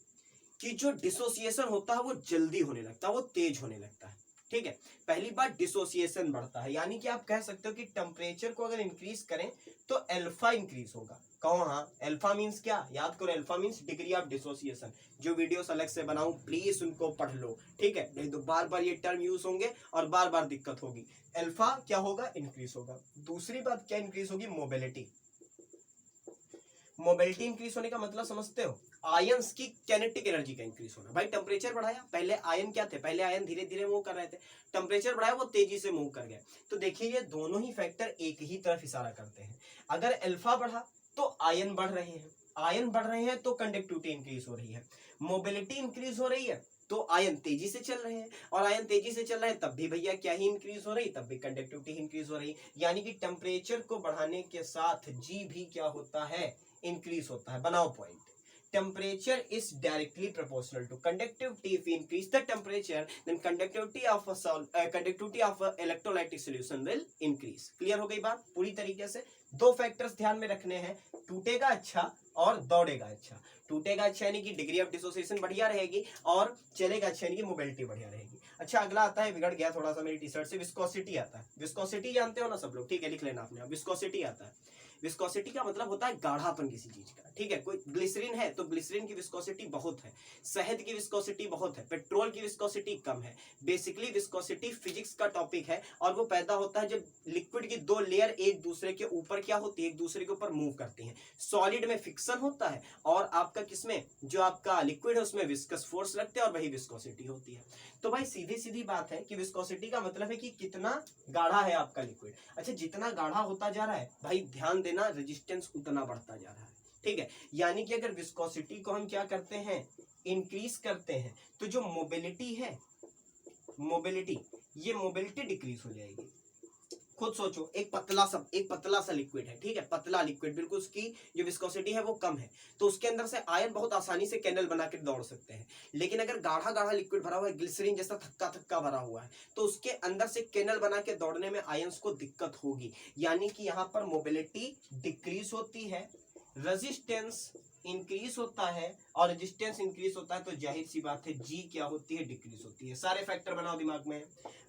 कि जो डिसोसिएशन होता है वो जल्दी होने लगता है, वो तेज होने लगता है, ठीक है। पहली बात डिसोसिएशन बढ़ता है, यानी कि आप कह सकते हो कि टेम्परेचर को अगर इंक्रीज करें तो अल्फा इंक्रीज होगा। कहो हाँ, अल्फा मींस क्या, याद करो, alpha means degree of dissociation. जो वीडियोस अलग से बनाऊं प्लीज उनको पढ़ लो, ठीक है, नहीं तो बार बार ये टर्म यूज होंगे और बार बार दिक्कत होगी। अल्फा क्या होगा, इंक्रीज होगा। दूसरी बात क्या इंक्रीज होगी, मोबिलिटी। मोबिलिटी इंक्रीज होने का मतलब समझते हो, आयंस की काइनेटिक एनर्जी का इंक्रीज होना। भाई टेम्परेचर बढ़ाया, पहले आयन क्या थे, पहले आयन धीरे धीरे मूव कर रहे थे, टेम्परेचर बढ़ाया वो तेजी से मूव कर गए। तो देखिए ये दोनों ही फैक्टर एक ही तरफ इशारा करते हैं। अगर अल्फा बढ़ा तो आयन बढ़ रहे हैं, आयन बढ़ रहे हैं तो कंडक्टिविटी इंक्रीज हो रही है, मोबिलिटी इंक्रीज हो रही है तो आयन तेजी से चल रहे हैं, और आयन तेजी से चल रहे हैं तब भी भैया क्या ही इंक्रीज हो रही, तब भी कंडक्टिविटी इंक्रीज हो रही। यानी कि टेम्परेचर को बढ़ाने के साथ जी भी क्या होता है, इंक्रीज होता है। बनाओ point, temperature is directly proportional to conductivity. If we increase the temperature, then conductivity of a electrolytic solution will increase. Clear हो गई बात पूरी तरीके से। दो फैक्टर्स ध्यान में रखने हैं, टूटेगा अच्छा और दौड़ेगा अच्छा। टूटेगा अच्छा यानी कि डिग्री ऑफ डिसोसिएशन बढ़िया रहेगी, और चलेगा अच्छा यानी कि मोबिलिटी बढ़िया रहेगी। अच्छा अगला आता है, बिगड़ गया थोड़ा सा मेरी टी शर्ट से, विस्कोसिटी आता है। विस्कोसिटी जानते हो ना सब लोग, ठीक है, लिख लेना आपने। विस्कोसिटी आता है, विस्कोसिटी का मतलब होता है गाढ़ापन किसी चीज का, ठीक है। कोई ग्लिसरीन है तो ग्लिसरीन की विस्कोसिटी बहुत है, शहद की विस्कोसिटी बहुत है, पेट्रोल की विस्कोसिटी कम है। बेसिकली विस्कोसिटी फिजिक्स का टॉपिक है, और वो पैदा होता है जब लिक्विड की दो लेयर एक दूसरे के ऊपर क्या होती है, एक दूसरे के ऊपर मूव करती हैं। सॉलिड में फिक्शन होता है, और आपका किसमें, जो आपका लिक्विड है उसमें विस्कस फोर्स लगते हैं, और वही विस्कोसिटी होती है। तो भाई सीधी सीधी बात है कि विस्कोसिटी का मतलब है कि कितना गाढ़ा है आपका लिक्विड। अच्छा जितना गाढ़ा होता जा रहा है भाई ध्यान देना, रेजिस्टेंस उतना बढ़ता जा रहा है, ठीक है। यानी कि अगर विस्कोसिटी को हम क्या करते हैं, इंक्रीज करते हैं, तो जो मोबिलिटी है, मोबिलिटी, ये मोबिलिटी डिक्रीज हो जाएगी। खुद सोचो, एक पतला सा लिक्विड है, ठीक है, पतला लिक्विड, बिल्कुल उसकी जो विस्कोसिटी है वो कम है, तो उसके अंदर से आयन बहुत आसानी से कैंडल बना के दौड़ सकते हैं। लेकिन अगर गाढ़ा गाढ़ा लिक्विड भरा हुआ है, ग्लिसरीन जैसा थक्का थक्का भरा हुआ है, तो उसके अंदर से कैंडल बना के दौड़ने में आयंस को दिक्कत होगी। यानी कि यहाँ पर मोबिलिटी डिक्रीज होती है, रेजिस्टेंस इंक्रीज होता है, और रेजिस्टेंस इंक्रीज होता है तो जाहिर सी बात है जी क्या होती है, डिक्रीज होती है। सारे फैक्टर बनाओ दिमाग में,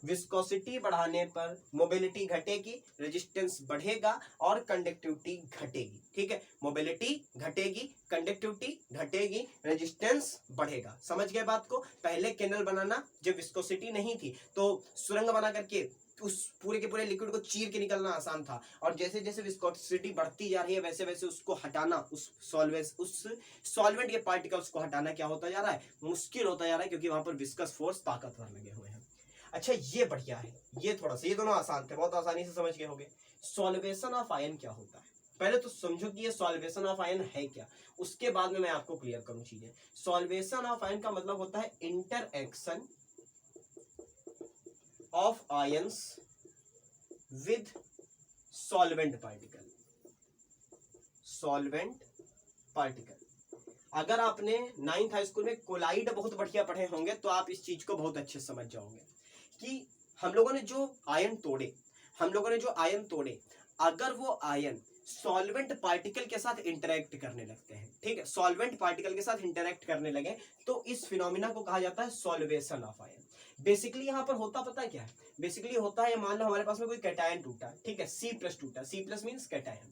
विस्कोसिटी बढ़ाने पर मोबिलिटी घटेगी, रेजिस्टेंस बढ़ेगा, और कंडक्टिविटी घटेगी, ठीक है। मोबिलिटी घटेगी, कंडक्टिविटी घटेगी, रेजिस्टेंस बढ़ेगा। समझ गए बात को। पहले कैनल बनाना जब विस्कोसिटी नहीं थी तो सुरंग बना करके उस पूरे के पूरे लिक्विड को चीर के निकलना आसान था, और जैसे जैसे विस्कोसिटी बढ़ती जा रही है वैसे वैसे उसको हटाना, उस सॉल्वेंट के पार्टिकल्स को हटाना क्या होता जा रहा है, मुश्किल होता जा रहा है, क्योंकि वहां पर विस्कस फोर्स ताकतवर लगे हुए हैं। अच्छा ये बढ़िया है, ये थोड़ा सा, ये दोनों आसान थे, बहुत आसानी से समझ गए होंगे। सॉल्वेशन ऑफ आयन क्या होता है, पहले तो समझो कि ये सॉल्वेशन ऑफ आयन है क्या, उसके बाद में मैं आपको क्लियर करूं चीजें। सॉल्वेशन ऑफ आयन का मतलब होता है interaction of ions with solvent particle. Solvent particle, अगर आपने 9th हाई स्कूल में कोलाइड बहुत बढ़िया पढ़े होंगे तो आप इस चीज को बहुत अच्छे से समझ जाओगे कि हम लोगों ने जो आयन तोड़े, अगर वो आयन सॉल्वेंट पार्टिकल के साथ इंटरेक्ट करने लगते हैं, ठीक है, सॉल्वेंट पार्टिकल के साथ इंटरेक्ट करने लगे, तो इस फिनोमिना को कहा जाता है सॉल्वेशन ऑफ आयन। बेसिकली यहाँ पर होता पता क्या है, बेसिकली होता है, मान लो हमारे पास में कोई कैटायन टूटा, ठीक है, C+ टूटा, C+ मींस कैटायन,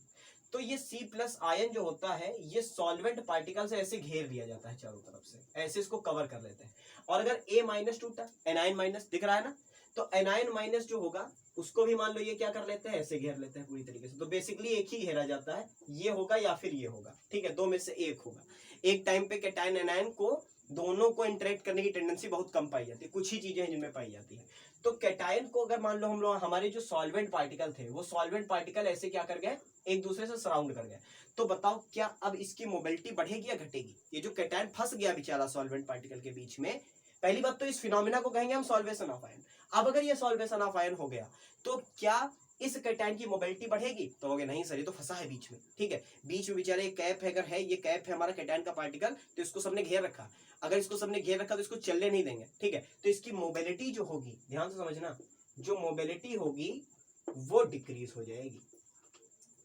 तो ये C+ आयन जो होता है ये सॉल्वेंट पार्टिकल से ऐसे घेर दिया जाता है चारों तरफ से, ऐसे इसको कवर कर लेते हैं। और अगर A- टूटा, Ni- दिख रहा है ना, तो Ni- जो होगा उसको भी मान लो ये क्या कर लेते हैं, ऐसे घेर लेते हैं पूरी तरीके से। तो बेसिकली एक ही घेरा जाता है, ये होगा या फिर ये होगा, ठीक है, दो में से एक होगा। एक टाइम पे कैटायन एनायन को दोनों को इंटरेक्ट करने की टेंडेंसी बहुत कम पाई जाती है, कुछ ही चीजें हैं जिनमें पाई जाती है। तो कैटायन को अगर मान लो हम लोग, हमारे जो सॉल्वेंट पार्टिकल थे वो सॉल्वेंट पार्टिकल ऐसे क्या कर गए, एक दूसरे से सराउंड कर गए, तो बताओ क्या अब इसकी मोबिलिटी बढ़ेगी या घटेगी। ये जो कैटायन फंस गया बेचारा सॉल्वेंट पार्टिकल के बीच में, पहली बात तो इस फिनोमिना को कहेंगे हम सॉल्वेशन ऑफ आयन। अब अगर ये सॉल्वेशन ऑफ आयन हो गया तो क्या इस कैटायन की मोबिलिटी बढ़ेगी, तो हो गया नहीं सर ये तो फंसा है बीच में, ठीक है, बीच में बेचारे एक कैप है, अगर है ये कैप है हमारा कैटायन का पार्टिकल, तो इसको सबने घेर रखा, अगर इसको सबने घेर रखा तो इसको चलने नहीं देंगे, ठीक है, तो इसकी मोबिलिटी जो होगी, ध्यान से समझना, जो मोबिलिटी होगी वो डिक्रीज हो जाएगी,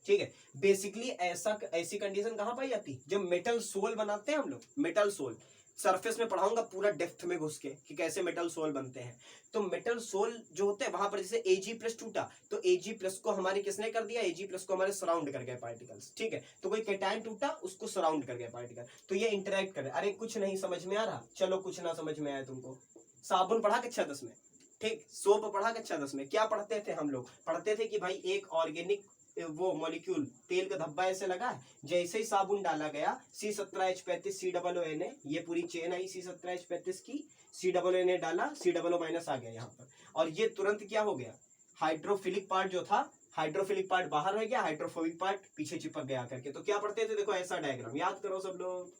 ठीक है। बेसिकली ऐसी कंडीशन कहां पाई जाती है, जब मेटल सोल बनाते हैं हम लोग, मेटल सोल सरफेस में पढ़ाऊंगा पूरा डेप्थ में घुस के कि कैसे मेटल सोल बनते हैं। तो मेटल सोल जो होते हैं वहां पर जैसे Ag+ टूटा, तो Ag+ को हमारे किसने कर दिया, Ag+ को हमारे सराउंड कर गए पार्टिकल्स, ठीक है। तो कोई कैटायन टूटा उसको सराउंड कर गया पार्टिकल, तो ये इंटरेक्ट कर रहे। अरे कुछ नहीं समझ में आ रहा, चलो कुछ ना समझ में आया तुमको, साबुन पढ़ा कक्षा 10 में, ठीक, सोप पढ़ा कक्षा 10 में, क्या पढ़ते थे हम लोग, पढ़ते थे कि भाई एक ऑर्गेनिक वो मॉलिक्यूल तेल का धब्बा ऐसे लगा है, जैसे ही साबुन डाला गया C17H35 COONA, ये पूरी चेन आई C17H35 की, COONA डाला, C+O- आ गया यहाँ पर, और ये तुरंत क्या हो गया, हाइड्रोफिलिक पार्ट जो था, हाइड्रोफिलिक पार्ट बाहर रह गया, हाइड्रोफोबिक पार्ट पीछे चिपक गया करके। तो क्या पढ़ते थे, देखो ऐसा डायग्राम याद करो सब लोग,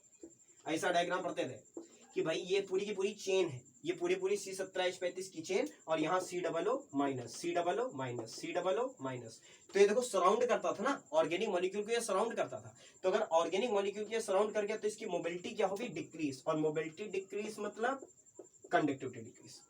ऐसा डायग्राम पढ़ते थे, कि भाई ये पूरी की पूरी चेन है, ये पूरी पूरी C17H35 की चेन, और यहाँ C00 minus C00 minus C00 minus. तो ये देखो सराउंड करता था ना ऑर्गेनिक मॉलिक्यूल को, ये सराउंड करता था। तो अगर ऑर्गेनिक मॉलिक्यूल को सराउंड कर गया तो इसकी मोबिलिटी क्या होगी, डिक्रीज, और मोबिलिटी डिक्रीज मतलब कंडक्टिविटी डिक्रीज।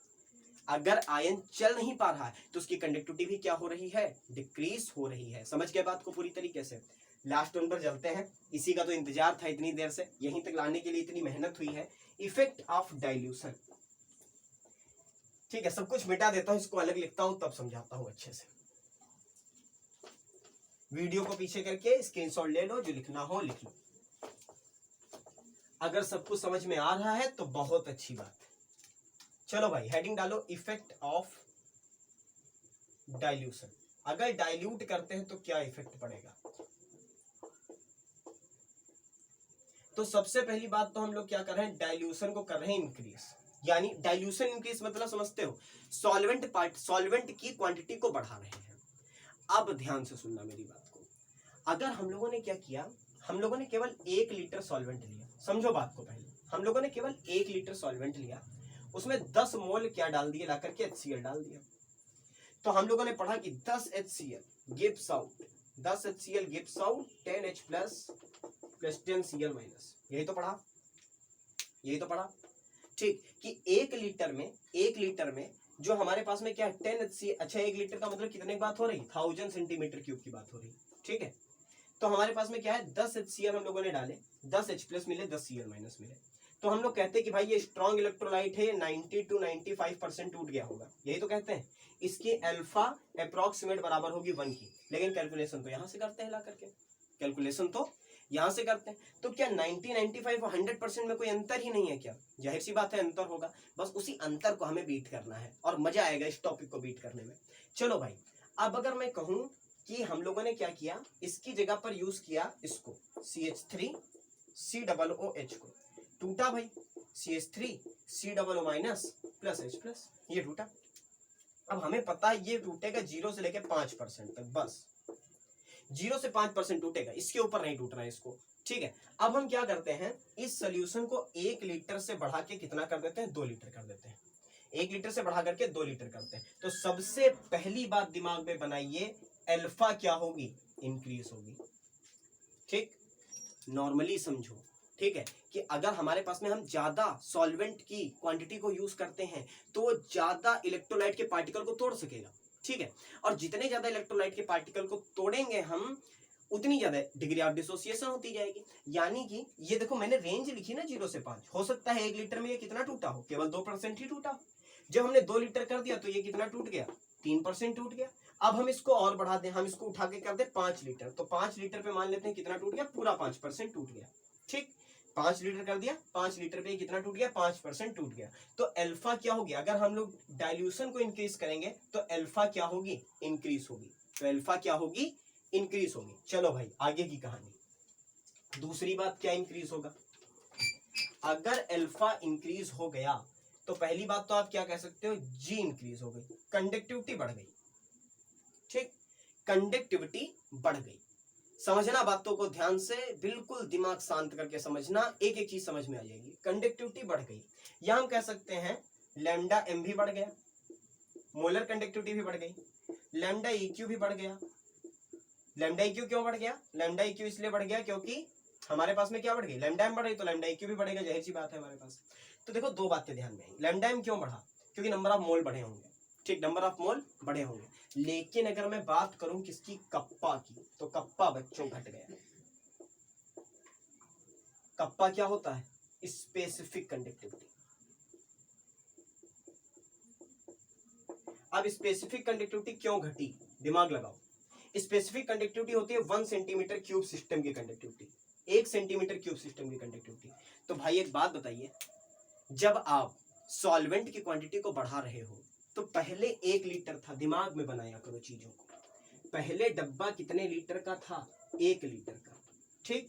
अगर आयन चल नहीं पा रहा है तो उसकी कंडक्टिविटी भी क्या हो रही है, डिक्रीज हो रही है। समझ गए बात को पूरी तरीके से। लास्ट वन पर चलते हैं, इसी का तो इंतजार था इतनी देर से, यहीं तक लाने के लिए इतनी मेहनत हुई है। Effect of dilution. ठीक है, सब कुछ मिटा देता हूं, इसको अलग लिखता हूं तब समझाता हूं अच्छे से। वीडियो को पीछे करके स्क्रीनशॉट ले लो, जो लिखना हो लिख लो। अगर सब कुछ समझ में आ रहा है तो बहुत अच्छी बात है। चलो भाई हेडिंग डालो, इफेक्ट ऑफ डाइल्यूशन। अगर डाइल्यूट करते हैं तो क्या इफेक्ट पड़ेगा। तो सबसे पहली बात तो हम लोग क्या कर रहे हैं, डाइल्यूशन को कर रहे हैं इंक्रीज। यानी डाइल्यूशन इंक्रीज मतलब समझते हो, सॉल्वेंट की क्वांटिटी को बढ़ा रहे हैं। अब ध्यान से सुनना मेरी बात को। अगर हम लोगों ने क्या किया, हम लोगों ने केवल 1 लीटर सॉल्वेंट लिया, समझो बात को। पहले हम लोगों ने केवल 1 लीटर सॉल्वेंट लिया, उसमें 10 मोल क्या डाल दिए, ला करके HCl डाल दिया। तो हम लोगों ने पढ़ा कि 10 HCl gives out 10H plus 10 Cl minus. यही तो पढ़ा ठीक, कि 1 लीटर में जो हमारे पास में क्या है 10 HCl। अच्छा 1 लीटर का मतलब कितने की बात हो रही, 1000 सेंटीमीटर क्यूब की बात हो रही। ठीक है, तो हमारे पास में क्या है 10 HCl हम लोगों ने डाले, 10 H प्लस मिले, 10 Cl माइनस मिले। तो हम लोग कहते हैं कि भाई ये स्ट्रॉन्ग इलेक्ट्रोलाइट है, 90 to 95% टूट गया होगा, यही तो कहते हैं। इसकी अल्फा अप्रोक्सीमेट बराबर होगी 1 की। लेकिन कैलकुलेशन तो यहां से करते हैं, ला करके कैलकुलेशन तो यहां से करते हैं। तो क्या 90, 95 और 100% में कोई अंतर ही नहीं है क्या? जाहिर सी बात है अंतर होगा, बस उसी अंतर को हमें बीट करना है और मजा आएगा इस टॉपिक को बीट करने में। चलो भाई, अब अगर मैं कहूं कि हम लोगों ने क्या किया, इसकी जगह पर यूज किया इसको CH3 COOH को, टूटा भाई CH3 COO minus plus H plus, ये टूटा। अब हमें पता है ये टूटेगा 0 से लेके 5% तक, बस 0 से 5% टूटेगा, इसके ऊपर नहीं टूटना है इसको। ठीक है, अब हम क्या करते हैं, इस सोल्यूशन को 1 लीटर से बढ़ा के कितना कर देते हैं, 2 लीटर कर देते हैं। 1 लीटर से बढ़ा करके 2 लीटर करते हैं। तो सबसे पहली बात दिमाग में बनाइए, अल्फा क्या होगी, इंक्रीज होगी। ठीक, नॉर्मली समझो। ठीक है, कि अगर हमारे पास में हम ज्यादा सॉल्वेंट की क्वांटिटी को यूज करते हैं तो ज्यादा इलेक्ट्रोलाइट के पार्टिकल को तोड़ सकेगा। ठीक है, और जितने ज्यादा इलेक्ट्रोलाइट के पार्टिकल को तोड़ेंगे हम, उतनी ज्यादा डिग्री ऑफ डिसोसिएशन होती जाएगी। यानी कि ये देखो मैंने रेंज लिखी ना 0 से 5, हो सकता है 1 लीटर में ये कितना टूटा हो, केवल 2% ही टूटा। जब हमने 2 लीटर कर दिया तो ये कितना टूट गया, 3% टूट गया। अब हम इसको और बढ़ा दें, हम इसको उठा के कर दे 5 लीटर, तो 5 लीटर पे मान लेते हैं कितना टूट गया, पूरा 5% टूट गया। ठीक, 5 लीटर कर दिया, 5 लीटर पे कितना टूट गया, 5% टूट गया। तो अल्फा क्या होगी, अगर हम लोग डाइल्यूशन को इंक्रीज करेंगे तो अल्फा क्या होगी, इंक्रीज होगी। तो अल्फा क्या होगी, इंक्रीज होगी। चलो भाई आगे की कहानी। दूसरी बात क्या इंक्रीज होगा, अगर अल्फा इंक्रीज हो गया तो पहली बात तो आप क्या कह सकते हो, जी इंक्रीज हो गई, कंडक्टिविटी बढ़ गई। ठीक, कंडक्टिविटी बढ़ गई। समझना बातों को ध्यान से, बिल्कुल दिमाग शांत करके समझना, एक एक चीज समझ में आ जाएगी। कंडक्टिविटी बढ़ गई, या हम कह सकते हैं लैम्डा एम भी बढ़ गया, मोलर कंडक्टिविटी भी बढ़ गई, लैम्डा EQ भी बढ़ गया। लैम्डा EQ क्यों बढ़ गया, लैम्डा EQ इसलिए बढ़ गया क्योंकि हमारे पास में क्या बढ़ गई, लैम्डा एम बढ़ गई, तो लैम्डा EQ भी बढ़ेगा, जाहिर सी बात है हमारे पास। तो देखो दो बातें ध्यान में आई, लैम्डा एम क्यों बढ़ा, क्योंकि नंबर ऑफ मोल बढ़े होंगे। ठीक, नंबर ऑफ मोल बढ़े होंगे। लेकिन अगर मैं बात करूं किसकी, कप्पा की, तो कप्पा बच्चों घट गया। कप्पा क्या होता है, स्पेसिफिक कंडक्टिविटी। अब स्पेसिफिक कंडक्टिविटी क्यों घटी, दिमाग लगाओ। स्पेसिफिक कंडक्टिविटी होती है 1 सेंटीमीटर क्यूब सिस्टम की कंडक्टिविटी, 1 सेंटीमीटर क्यूब सिस्टम की कंडक्टिविटी। तो भाई एक बात बताइए, जब आप सॉल्वेंट की क्वांटिटी को बढ़ा रहे हो तो पहले 1 लीटर था, दिमाग में बनाया करो चीजों को। पहले डब्बा कितने लीटर का था, 1 लीटर का। ठीक,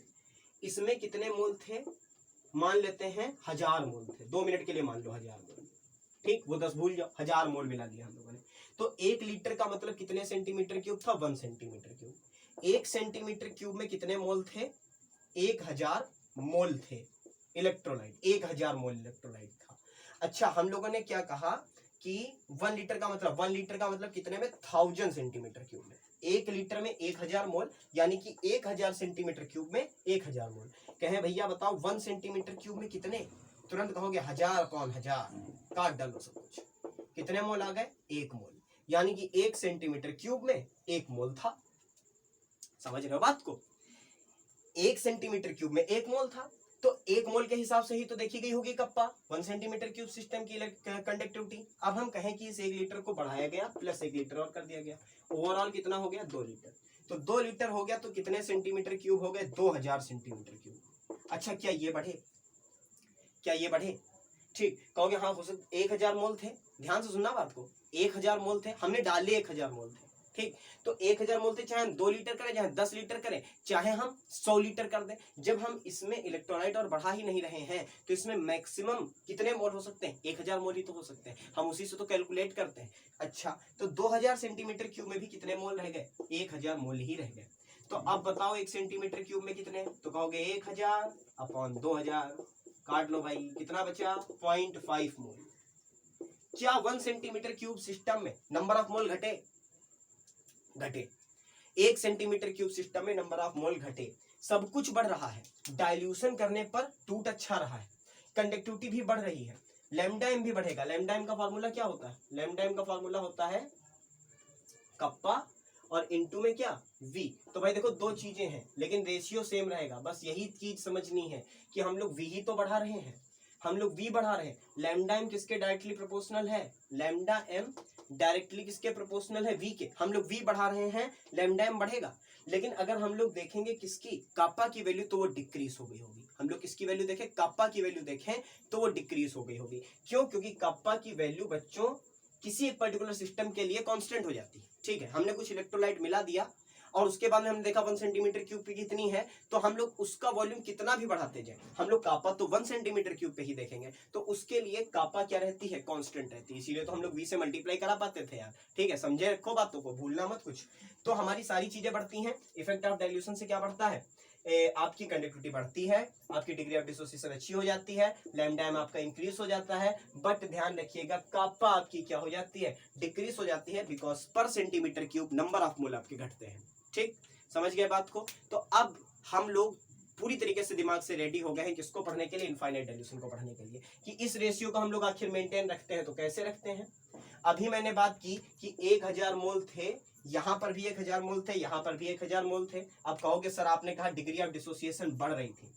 इसमें कितने मोल थे, मान लेते हैं 1000 मोल थे, 2 मिनट के लिए मान लो 1000 मोल। ठीक, वो 10 भूल जाओ, 1000 मोल मिला दिया हम लोगों ने। तो 1 लीटर का मतलब कितने सेंटीमीटर क्यूब था, 1 सेंटीमीटर क्यूब। 1 सेंटीमीटर क्यूब में कितने मोल थे, 1000 मोल थे। इलेक्ट्रोलाइट, 1000 मोल इलेक्ट्रोलाइट था। अच्छा, हम लोगों ने क्या कहा कि 1 लीटर का मतलब, 1 लीटर का मतलब कितने में, 1000 सेंटीमीटर क्यूब में। 1 लीटर में 1000 मोल, यानी कि 1000 सेंटीमीटर क्यूब में 1000 मोल। कहें भैया बताओ 1 सेंटीमीटर क्यूब में कितने, तुरंत कहोगे 1000 कौन 1000, काट डालो सब कुछ। कितने मोल आ गए, 1 मोल, यानी कि 1 सेंटीमीटर क्यूब में 1 मोल था। समझ रहे हो बात को, 1 सेंटीमीटर क्यूब में 1 मोल था, तो 1 मोल के हिसाब से ही तो देखी गई होगी कप्पा 1 सेंटीमीटर क्यूब सिस्टम की कंडक्टिविटी। अब हम कहें कि इस 1 लीटर को बढ़ाया गया प्लस 1 लीटर और कर दिया गया, ओवरऑल कितना हो गया, 2 लीटर। तो 2 लीटर हो गया तो कितने सेंटीमीटर क्यूब हो गए, 2000 सेंटीमीटर क्यूब। अच्छा, क्या ये बढ़े, क्या ये बढ़े, ठीक, कहोगे हाँ हो सकता, 1000 मोल थे, ध्यान से सुनना बात को, 1000 मोल थे, हमने डाले 1000 मोल थे, ठीक, तो 1000 मोल थे, चाहे हम 2 लीटर करें, चाहे 10 लीटर करें, चाहे हम 100 लीटर कर दें, जब हम इसमें इलेक्ट्रोलाइट और बढ़ा ही नहीं रहे हैं तो इसमें मैक्सिमम कितने मोल हो सकते हैं, 1000 मोल ही तो हो सकते हैं, हम उसी से तो कैलकुलेट करते हैं। अच्छा, तो 2000 सेंटीमीटर क्यूब में भी कितने मोल रह गए, 1000 मोल ही रह गए। तो अब बताओ 1 सेंटीमीटर क्यूब में कितने, तो कहोगे 1000 अपॉन 2000, काट लो भाई, कितना बचा, 0.5 मोल। क्या 1 सेंटीमीटर क्यूब सिस्टम में नंबर ऑफ मोल घटे, घटे, 1 सेंटीमीटर क्यूब सिस्टम में नंबर ऑफ मोल घटे, सब कुछ बढ़ रहा है, डाइल्यूशन करने पर टूट अच्छा रहा है, कंडक्टिविटी भी बढ़ रही है, लैम्डा एम भी बढ़ेगा। लैम्डा एम का फार्मूला क्या होता है, लैम्डा एम का फार्मूला होता है कप्पा और इनटू में क्या, v। तो भाई देखो दो चीजें हैं लेकिन रेशियो सेम रहेगा, बस यही चीज समझनी है कि हम लोग v ही तो बढ़ा रहे हैं, हम लोग v बढ़ा रहे हैं। लैम्डा एम किसके डायरेक्टली प्रोपोर्शनल है, लैम्डा एम डायरेक्टली किसके प्रोपोर्शनल है, v के, हम लोग v बढ़ा रहे हैं, लैम्डा एम बढ़ेगा। लेकिन अगर हम लोग देखेंगे किसकी, कापा की वैल्यू, तो वो डिक्रीज हो गई होगी। हम लोग किसकी वैल्यू देखें, कापा की वैल्यू देखें तो वो डिक्रीज हो गई होगी। क्यों, क्योंकि कापा की वैल्यू बच्चों किसी एक पर्टिकुलर सिस्टम के लिए कांस्टेंट हो जाती है, ठीक है। हमने कुछ इलेक्ट्रोलाइट मिला दिया और उसके बाद में हमने देखा 1 सेंटीमीटर क्यूब पे कितनी है, तो हम लोग उसका वॉल्यूम कितना भी बढ़ाते जाए, हम लोग कापा तो 1 सेंटीमीटर क्यूब पे ही देखेंगे, तो उसके लिए कापा क्या रहती है, कांस्टेंट रहती है, इसीलिए तो हम लोग v से मल्टीप्लाई करा पाते थे यार, ठीक है, समझे रखो बातों को, भूलना मत कुछ। तो हमारी सारी चीजें बढ़ती हैं, इफेक्ट ऑफ डाइल्यूशन से क्या बढ़ता है, आपकी कंडक्टिविटी बढ़ती है, आपकी डिग्री ऑफ डिसोसिएशन अच्छी हो जाती है, लैम्डा एम आपका इंक्रीज हो जाता है, बट ध्यान रखिएगा कापा आपकी क्या हो जाती है, डिक्रीज हो जाती है, बिकॉज पर centimetre cube number of mole आपके घटते हैं। ठीक, समझ गए बात को। तो अब हम लोग पूरी तरीके से दिमाग से रेडी हो गए हैं किसको पढ़ने के लिए, इनफाइनाइट डाइल्यूशन को पढ़ने के लिए, कि इस रेशियो को हम लोग आखिर मेंटेन रखते हैं तो कैसे रखते हैं। अभी मैंने बात की कि 1000 मोल थे, यहां पर भी 1000 मोल थे, यहां पर भी 1000 मोल थे। अब कहोगे सर आपने कहा डिग्री ऑफ डिसोसिएशन बढ़ रही थी,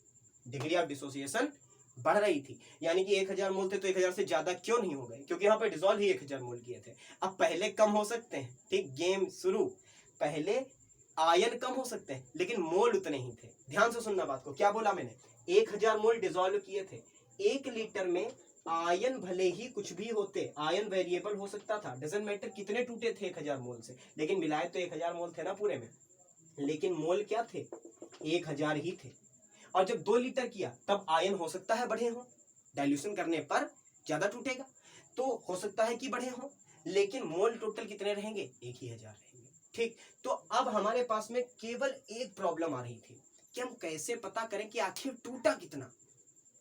डिग्री ऑफ डिसोसिएशन बढ़ रही थी, यानी कि 1000 मोल थे तो 1000 से ज्यादा क्यों नहीं हो गए, क्योंकि यहाँ पे डिसॉल्व ही 1000 मोल किए थे। अब पहले कम हो सकते हैं, ठीक, गेम शुरू, पहले आयन कम हो सकते हैं लेकिन मोल उतने ही थे। ध्यान से सुनना बात को, क्या बोला मैंने, 1000 मोल डिसॉल्व किए थे, 1 लीटर में आयन भले ही कुछ भी होते, आयन वेरिएबल हो सकता था, डजंट मैटर कितने टूटे थे 1000 मोल से, लेकिन मिलाए तो 1000 मोल थे ना पूरे में, लेकिन मोल क्या थे, 1000 ही थे। और जब 2 लीटर किया तब आयन हो सकता है बढ़े हो, डाइल्यूशन करने पर ज्यादा टूटेगा तो हो सकता है कि बढ़े हो, लेकिन मोल टोटल कितने रहेंगे, 1000 रहेंगे। ठीक, तो अब हमारे पास में केवल एक प्रॉब्लम आ रही थी कि हम कैसे पता करें कि आखिर टूटा कितना,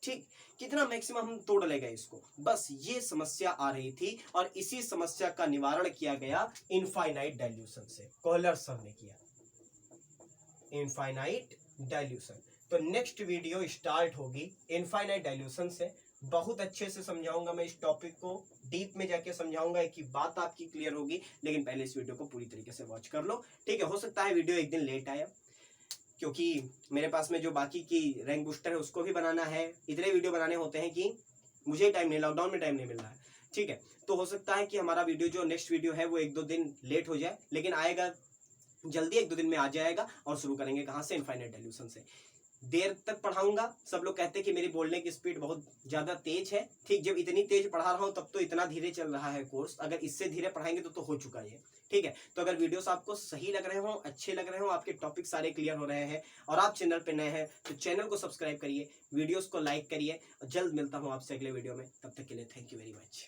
ठीक, कितना मैक्सिमम हम तोड़ लेगा इसको, बस ये समस्या आ रही थी और इसी समस्या का निवारण किया गया इनफाइनाइट डाइल्यूशन से, कोहलर सर ने किया इनफाइनाइट डाइल्यूशन। तो नेक्स्ट वीडियो स्टार्ट होगी इनफाइनाइट डाइल्यूशन से, बहुत अच्छे से समझाऊंगा मैं इस टॉपिक को, डीप में जाके समझाऊंगा, एक ही बात आपकी क्लियर होगी, लेकिन पहले इस वीडियो को पूरी तरीके से वॉच कर लो, ठीक है। हो सकता है वीडियो एक दिन लेट आया क्योंकि मेरे पास में जो बाकी की रैंक बूस्टर है उसको भी बनाना है, इतने वीडियो बनाने होते हैं कि मुझे टाइम नहीं, लॉकडाउन में टाइम नहीं मिल रहा है, ठीक है। तो हो सकता है कि हमारा वीडियो जो नेक्स्ट वीडियो है वो 1-2 दिन लेट हो जाए, लेकिन आएगा जल्दी, 1-2 दिन में आ जाएगा। और शुरू करेंगे कहाँ से, इनफाइनाइट डाइल्यूशन से। देर तक पढ़ाऊंगा, सब लोग कहते हैं कि मेरी बोलने की स्पीड बहुत ज्यादा तेज है, ठीक, जब इतनी तेज पढ़ा रहा हूं तब तो इतना धीरे चल रहा है कोर्स, अगर इससे धीरे पढ़ाएंगे तो हो चुका है, ठीक है। तो अगर वीडियोस आपको सही लग रहे हो, अच्छे लग रहे हो, आपके टॉपिक सारे क्लियर हो रहे हैं और आप चैनल पे नए हैं तो चैनल को सब्सक्राइब करिए, वीडियोस को लाइक करिए, और जल्द मिलता हूं आपसे अगले वीडियो में, तब तक के लिए थैंक यू वेरी मच।